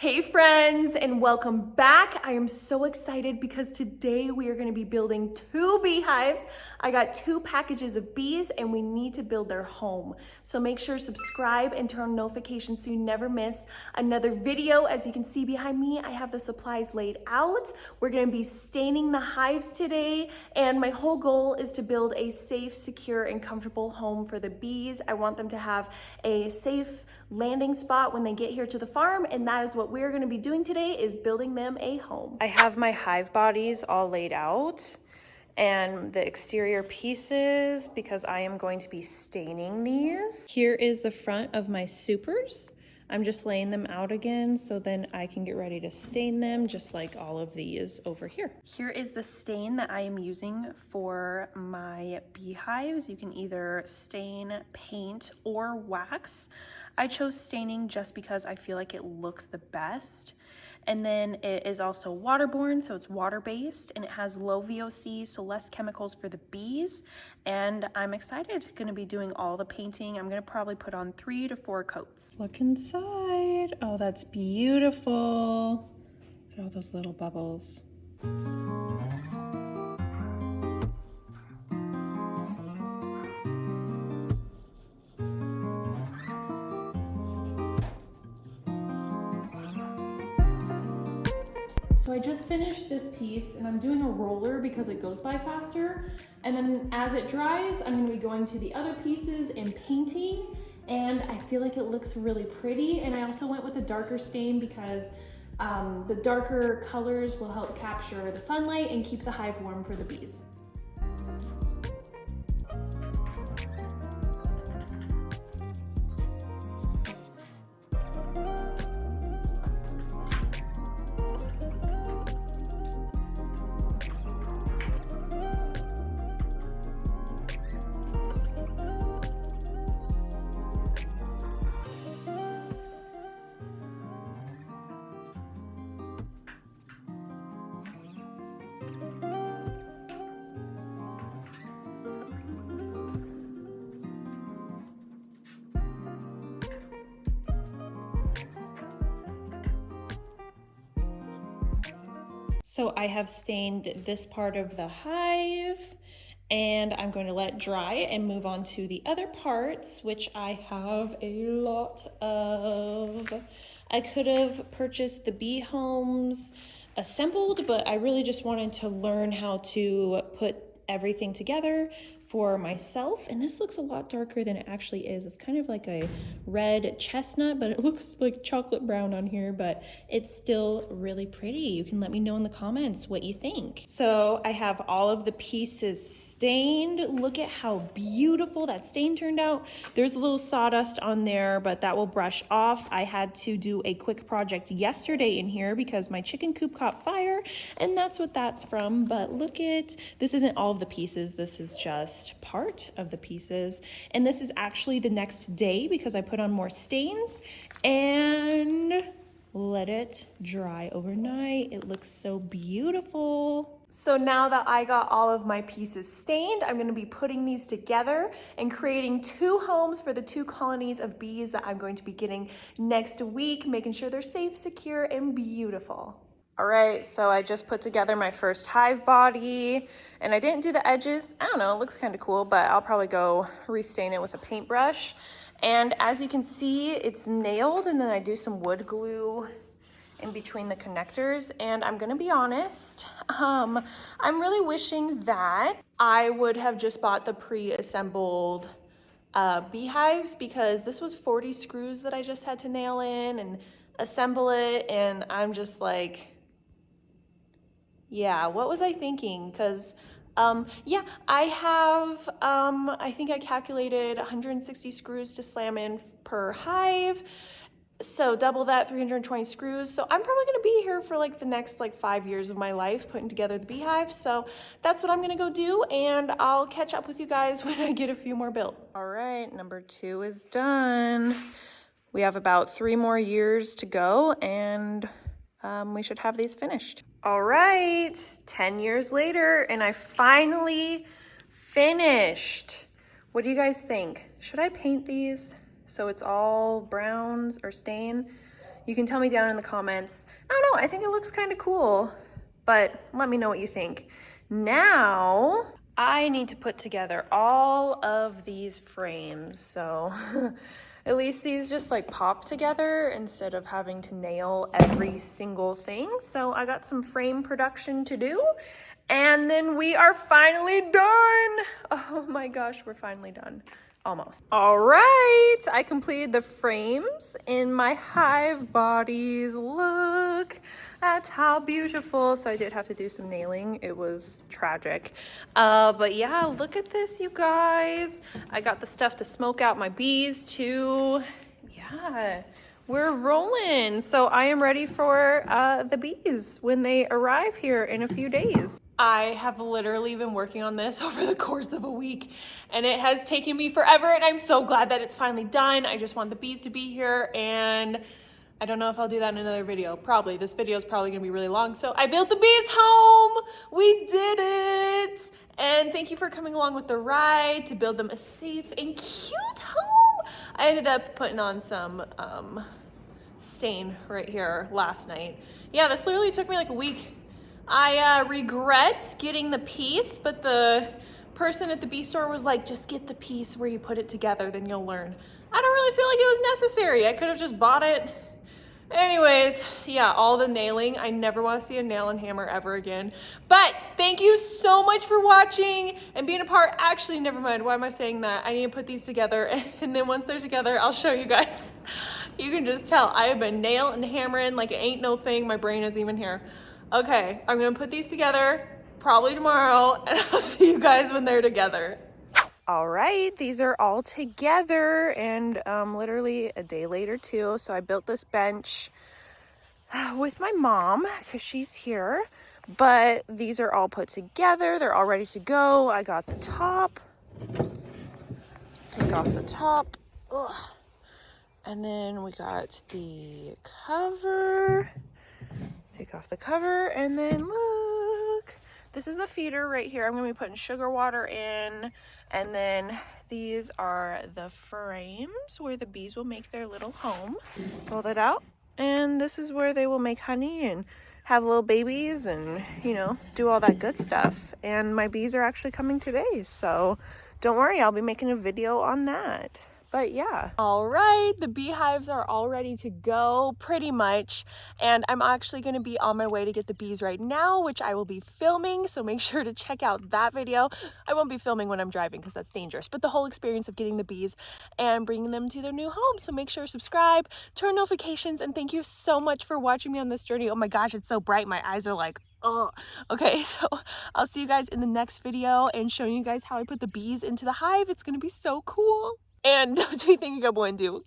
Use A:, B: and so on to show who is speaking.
A: Hey friends, and welcome back. I am so excited because today we are going to be building 2 beehives. I got 2 packages of bees and we need to build their home. So make sure to subscribe and turn on notifications so you never miss another video. As you can see behind me, I have the supplies laid out. We're going to be staining the hives today, and my whole goal is to build a safe, secure, and comfortable home for the bees. I want them to have a safe landing spot when they get here to the farm, and that is what we're going to be doing today, is building them a home. I have my hive bodies all laid out and the exterior pieces because I am going to be staining these. Here is the front of my supers. I'm just laying them out again so then I can get ready to stain them just like all of these over here. Here is the stain that I am using for my beehives. You can either stain, paint, or wax. I chose staining just because I feel like it looks the best. And then it is also waterborne, so it's water-based, and it has low VOC, so less chemicals for the bees. And I'm excited. Gonna be doing all the painting. I'm gonna probably put on 3 to 4 coats. Look inside. Oh, that's beautiful. Look at all those little bubbles. So I just finished this piece and I'm doing a roller because it goes by faster. And then as it dries, I'm gonna be going to the other pieces and painting. And I feel like it looks really pretty. And I also went with a darker stain because the darker colors will help capture the sunlight and keep the hive warm for the bees. So I have stained this part of the hive and I'm going to let dry and move on to the other parts, which I have a lot of. I could have purchased the bee homes assembled, but I really just wanted to learn how to put everything together for myself. And this looks a lot darker than it actually is. It's kind of like a red chestnut, but it looks like chocolate brown on here, but it's still really pretty. You can let me know in the comments what you think. So I have all of the pieces stained. Look at how beautiful that stain turned out. There's a little sawdust on there, but that will brush off. I had to do a quick project yesterday in here because my chicken coop caught fire, and that's what that's from. But look at, this isn't all of the pieces. This is just part of the pieces. And this is actually the next day because I put on more stains and let it dry overnight. It looks so beautiful. So now that I got all of my pieces stained, I'm gonna be putting these together and creating 2 homes for the 2 colonies of bees that I'm going to be getting next week, making sure they're safe, secure, and beautiful. All right, so I just put together my first hive body and I didn't do the edges. I don't know, it looks kind of cool, but I'll probably go restain it with a paintbrush. And as you can see, it's nailed, and then I do some wood glue in between the connectors. And I'm gonna be honest, I'm really wishing that I would have just bought the pre-assembled beehives, because this was 40 screws that I just had to nail in and assemble it, and I'm just like, yeah, what was I thinking? Because yeah, I have, I think I calculated 160 screws to slam in per hive. So double that, 320 screws. So I'm probably gonna be here for like the next 5 years of my life putting together the beehive. So that's what I'm gonna go do, and I'll catch up with you guys when I get a few more built. All right, number 2 is done. We have about 3 more years to go, and we should have these finished. All right, 10 years later, and I finally finished. What do you guys think? Should I paint these so it's all browns or stain? You can tell me down in the comments. I don't know, I think it looks kind of cool, but let me know what you think. Now, I need to put together all of these frames, so at least these just like pop together instead of having to nail every single thing. So I got some frame production to do, and then we are finally done. Oh my gosh, we're finally done. Almost. All right, I completed the frames in my hive bodies. Look at how beautiful. So I did have to do some nailing. It was tragic. But yeah, look at this, you guys. I got the stuff to smoke out my bees too. Yeah, we're rolling. So I am ready for the bees when they arrive here in a few days. I have literally been working on this over the course of a week, and it has taken me forever, and I'm so glad that it's finally done. I just want the bees to be here, and I don't know if I'll do that in another video. Probably. This video is probably gonna be really long. So I built the bees home. We did it. And thank you for coming along with the ride to build them a safe and cute home. I ended up putting on some stain right here last night. Yeah, this literally took me like a week. I regret getting the piece, but the person at the bee store was like, just get the piece where you put it together, then you'll learn. I don't really feel like it was necessary. I could have just bought it. Anyways, yeah, all the nailing. I never want to see a nail and hammer ever again. But thank you so much for watching and being a part. Actually, never mind. Why am I saying that? I need to put these together, and then once they're together, I'll show you guys. You can just tell I have been nail and hammering like it ain't no thing. My brain isn't even here. Okay, I'm gonna put these together probably tomorrow, and I'll see you guys when they're together. All right, these are all together, and literally a day later too. So I built this bench with my mom because she's here, but these are all put together. They're all ready to go. I got the top. Take off the top. Ugh. And then we got the cover. Take off the cover, and then look, this is the feeder right here. I'm gonna be putting sugar water in, and then these are the frames where the bees will make their little home. Pull it out, and this is where they will make honey and have little babies and, you know, do all that good stuff. And my bees are actually coming today, so don't worry, I'll be making a video on that. But yeah. All right, the beehives are all ready to go pretty much. And I'm actually gonna be on my way to get the bees right now, which I will be filming. So make sure to check out that video. I won't be filming when I'm driving because that's dangerous, but the whole experience of getting the bees and bringing them to their new home. So make sure to subscribe, turn notifications, and thank you so much for watching me on this journey. Oh my gosh, it's so bright. My eyes are like, oh. Okay, so I'll see you guys in the next video and showing you guys how I put the bees into the hive. It's gonna be so cool. And don't you think I'm going to do?